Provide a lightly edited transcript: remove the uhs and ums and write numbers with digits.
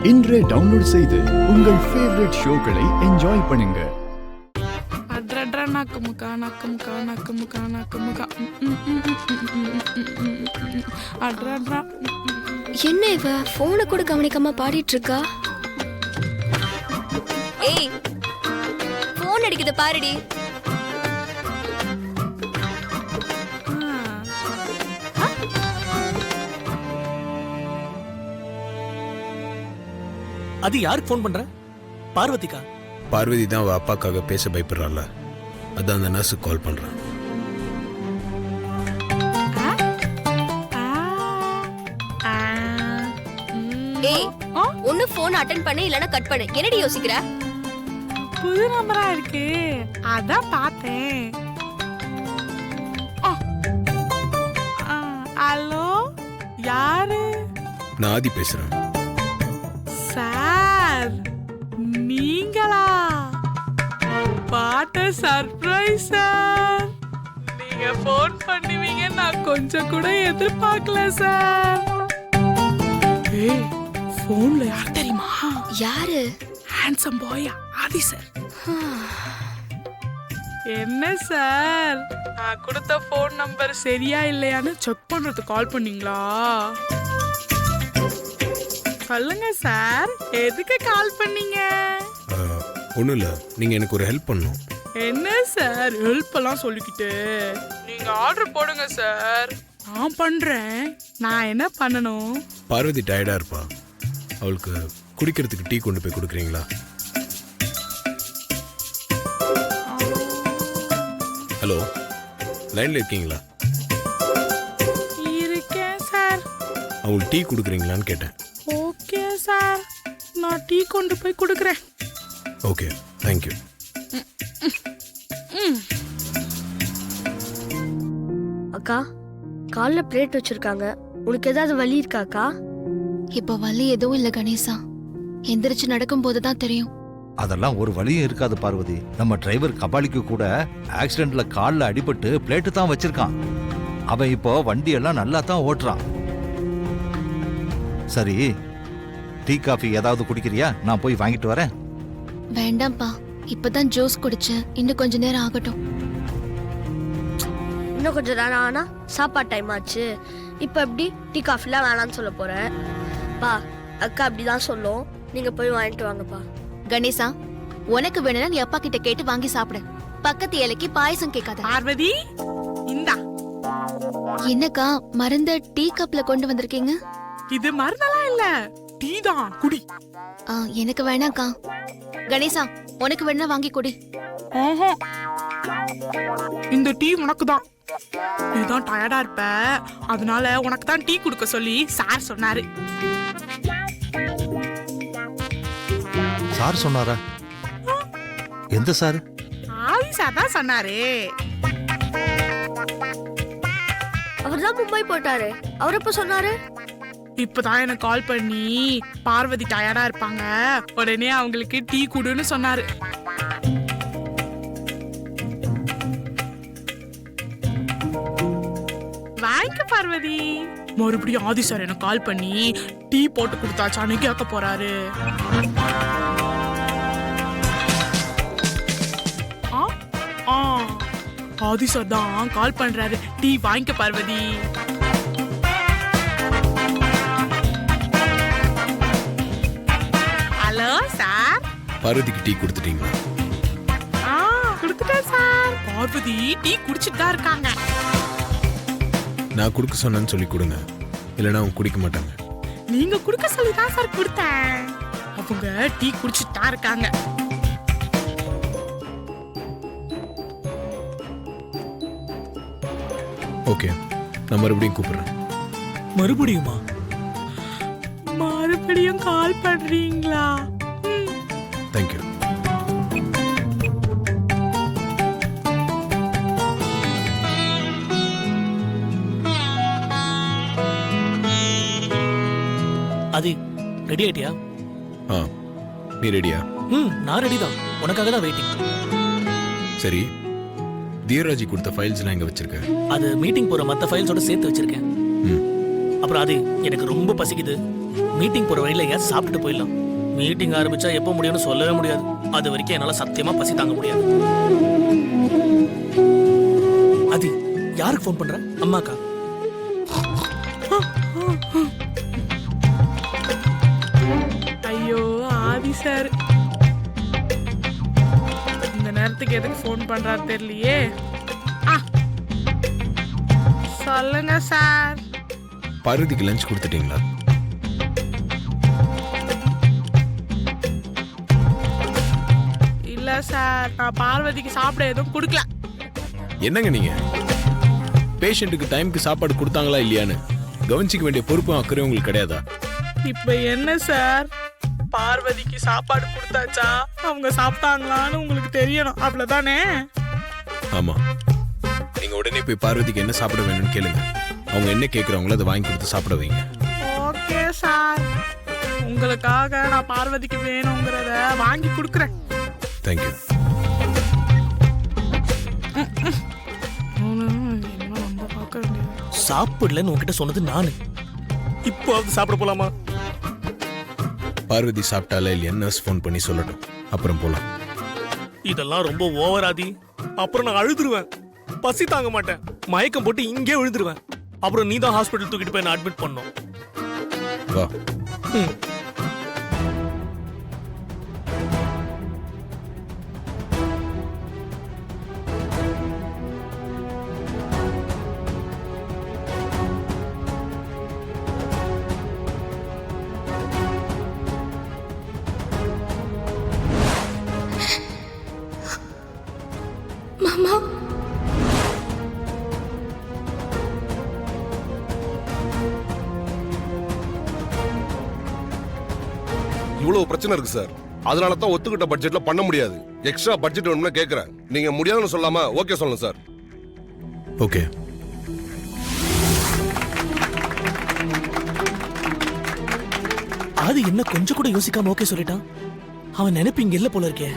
இன்றே டவுன்லோட் செய்து உங்கள் ஃபேவரட் ஷோக்களை என்ஜாய் பண்ணுங்க. என்ன இவ போனை கூட கவனிக்காம பாடிட்டு இருக்கா? ஏய், போன் அடிக்குது பாருடி. அது யாருக்கு ஃபோன் பண்ற? பார்வதிக்கா? பார்வதி தான் அவ அப்பாக்காக பேச பயப்படுறாள். அதான் அந்த நர்ஸுக்கு கால் பண்றான். ஏய், ஒன்னு போன் அட்டெண்ட் பண்ணு இல்லனா கட் பண்ணு. என்னடி யோசிக்கிற? புது நம்பரா இருக்கு, அதான் பார்த்தேன். ஹலோ, யாரு? நான் ஆதி பேசுறேன். சார், நீங்களா? பாட்ட சர்ப்ரைஸ் சார். நீங்க போன் பண்ணுவீங்க நான் கொஞ்சம் கூட எதிர்பார்க்கல சார். ஏய், போன்ல யார் தெரியுமா? யாரு? ஹேண்ட்ஸம் பாய் ஆதி சார். என்ன சார், நான் கொடுத்த போன் நம்பர் சரியா இல்லையான்னு செக் பண்றதுக்கு கால் பண்ணீங்களா? சொல்லுங்க சார், எதுக்கு கால் பண்ணீங்க? ஒன்றும் இல்லை, நீங்கள் எனக்கு ஒரு ஹெல்ப் பண்ணணும். என்ன சார் ஹெல்ப் எல்லாம் சொல்லிக்கிட்டு? நீங்க ஆர்டர் போடுங்க சார், நான் பண்றேன். நான் என்ன பண்ணணும்? பார்வதி டயர்டாக இருப்பா, அவளுக்கு குடிக்கிறதுக்கு டீ கொண்டு போய் கொடுக்குறீங்களா? ஹலோ, லைனில் இருக்கீங்களா? இருக்கேன் சார். அவங்களுக்கு டீ கொடுக்குறீங்களான்னு கேட்டேன். ஓகே சார், நான் டீ கொண்டு போய் கொடுக்குறேன். Okay, thank you. அக்கா, கால்ல பிளேட் வச்சிருக்காங்க. உனக்கு ஏதாவது வலி இருக்காக்கா? இப்ப வலி எதுவும் இல்ல கணேசா, எந்திரிச்சு நடக்கும் போதுதான் தெரியும். அதெல்லாம் ஒரு வழியும் இருக்காது பார்வதி. நம்ம டிரைவர் கபாலிக்கு கூட ஆக்சிடென்ட்ல கால்ல அடிபட்டு பிளேட்டு தான் வச்சிருக்கான். அவன் இப்போ வண்டியெல்லாம் நல்லா தான் ஓட்டுறான். சரி, டீ காஃபி ஏதாவது குடிக்கிறியா? நான் போய் வாங்கிட்டு வரேன். வேண்டாம்ப்பா, இப்பதான் ஜூஸ் குடிச்சேன், இன்னும் கொஞ்ச நேரம் ஆகட்டும். இன்னும் கொஞ்சம் நேரம் ஆனா சாப்பாடு டைம் ஆச்சு. இப்ப எப்படி டீ காஃபிலாம் வேணாம்னு சொல்ல போறேன்? பா, அக்கா அப்படிதான் சொல்லும். நீங்க போய் வாங்கிட்டு வாங்கப்பா. கணேசா, உனக்கு வேணும்னா நீ அப்பா கிட்ட கேட்டு வாங்கி சாப்பிடு. பக்கத்து இலைக்கு பாயசம் கேட்காத. பார்வதி, இந்தா. என்னக்கா மறந்த டீ கப்ல கொண்டு வந்திருக்கீங்க? இது மருந்தெல்லாம் இல்ல, டீ தான், குடி. எனக்கு வேணாக்கா. கணேசா, உனக்கு வேணா வாங்கி குடி. ஆஹா, இந்த டீ உனக்கு தான். நீதான் டயர்டா இருப்ப, அதனால உனக்கு தான் டீ குடுக்க சொல்லி சார் சொன்னாரு. சார் சொன்னாரா? எந்த சார்? ஆதி சார் தான் சொன்னாரு. அவர்தான் மும்பை போட்டாரு. அவர் எப்ப சொன்னாரு? இப்பதான் எனக்கு கால் பண்ணி பார்வதி டயர்டா இருப்பாங்க, உடனே அவங்களுக்கு டீ குடுன்னு சொன்னாரு. வாங்க பார்வதி. மறுபடியும் ஆதி சார் எனக்கு கால் பண்ணி டீ போட்டு கொடுத்தாச்சான்னு கேட்க போறாரு. ஆதி சார் தான் கால் பண்றாரு. டீ வாங்கிக்க பார்வதி. Hello sir. பார்வதிக்கு டீ கொடுத்துட்டீங்களா? கொடுத்துட்டேன் சார். பார்வதி டீ குடிச்சிட்டு தான் இருக்காங்க. நான் கொடுக்க சொன்னேன்னு சொல்லி கொடுங்க, இல்லைன்னா அவங்க குடிக்க மாட்டாங்க. நீங்க குடுக்க சொல்லி தான் சார் கொடுத்தேன். அவங்க டீ குடிச்சிட்டு தான் இருக்காங்க. ஓகே, நான் மறுபடியும் கூப்பிடுறேன். மறுபடியுமா? மறுபடியும் கால் பண்றீங்களா? தேங்க்யூ. அது ரெடி ஆயிட்டியா? நீ ரெடியா? நான் ரெடி தான், உனக்காக தான் வெயிட்டிங். சரி, தீரராஜி கொடுத்த ஃபைல்ஸ்லாம் எங்க வச்சிருக்க? அது மீட்டிங் போற மத்த ஃபைல்ஸோட சேர்த்து வச்சிருக்கேன். அப்புறம் அது எனக்கு ரொம்ப பசிக்குது. மீட்டிங் போற வழியில ஏன் சாப்பிட்டுட்டு போயிடலாம். மீட்டிங் ஆரம்பிச்சா எப்போ முடியும்னு சொல்லவே முடியாது. அது வரைக்கும் என்னால சத்தியமா பசி தாங்க முடியாது. அது யாருக்கு ஃபோன் பண்ற? அம்மாக்கா? ஐயோ ஆதி சார் இந்த நேரத்துக்கு எதுக்கு ஃபோன் பண்றாரு தெரியலையே. ஆ, சொல்லுங்க சார். பார்வதிக்கு லஞ்ச் கொடுத்துட்டீங்களா? இல்ல சார், நான் பார்வதிக்கு சாப்பிட எதுவும் கொடுக்கல. என்னங்க நீங்க பேஷண்ட்டுக்கு டைம்க்கு சாப்பாடு கொடுத்தாங்களா இல்லையான்னு கவனிச்சிக்க வேண்டிய பொறுப்பும் அக்கறையும் உங்களுக்கு கிடையாதா? இப்ப என்ன சார், பார்வதிக்கு சாப்பாடு கொடுத்தாச்சா அவங்க சாப்பிட்டாங்களான்னு உங்களுக்கு தெரியணும், அவ்வளவுதானே? ஆமா, நீங்க உடனே போய் பார்வதிக்கு என்ன சாப்பிட வேணும்னு கேளுங்க. அவங்க என்ன கேட்குறாங்களோ அதை வாங்கி கொடுத்து சாப்பிட வைங்க. ஓகே சார், உங்களுக்காக நான் பார்வதிக்கு வேணுங்கிறத வாங்கி கொடுக்குறேன். தேங்க்யூ. சாப்பிடலன்னு உன்கிட்ட சொன்னது நானு. இப்போ அது சாப்பிட போலாமா? பார்வதி சாப்பிட்டாலே இல்லையா நர்ஸ் ஃபோன் பண்ணி சொல்லட்டும், அப்புறம் போலாம். இதெல்லாம் ரொம்ப ஓவராதி. அப்புறம் நான் அழுதுருவேன். பசி தாங்க மாட்டேன். மயக்கம் போட்டு இங்கே விழுந்துருவேன். அப்புறம் நீ தான் ஹாஸ்பிட்டல் தூக்கிட்டு போய் நான் அட்மிட் பண்ணோம். வா. மாமா, இவ்வளவு பிரச்சனை இருக்கு சார். அதனால தான் ஒத்துக்கிட்ட பட்ஜெட்ல பண்ண முடியாது. எக்ஸ்ட்ரா பட்ஜெட் வேணும்னு கேக்குறேன். நீங்க முடியாதுன்னு சொல்லாம ஓகே சொல்லணும் சார். ஓகே. அது என்ன கொஞ்சம் கூட யோசிக்காம ஓகே சொல்லிட்டான். அவன் நினைப்பு இங்க இல்ல போல இருக்கே.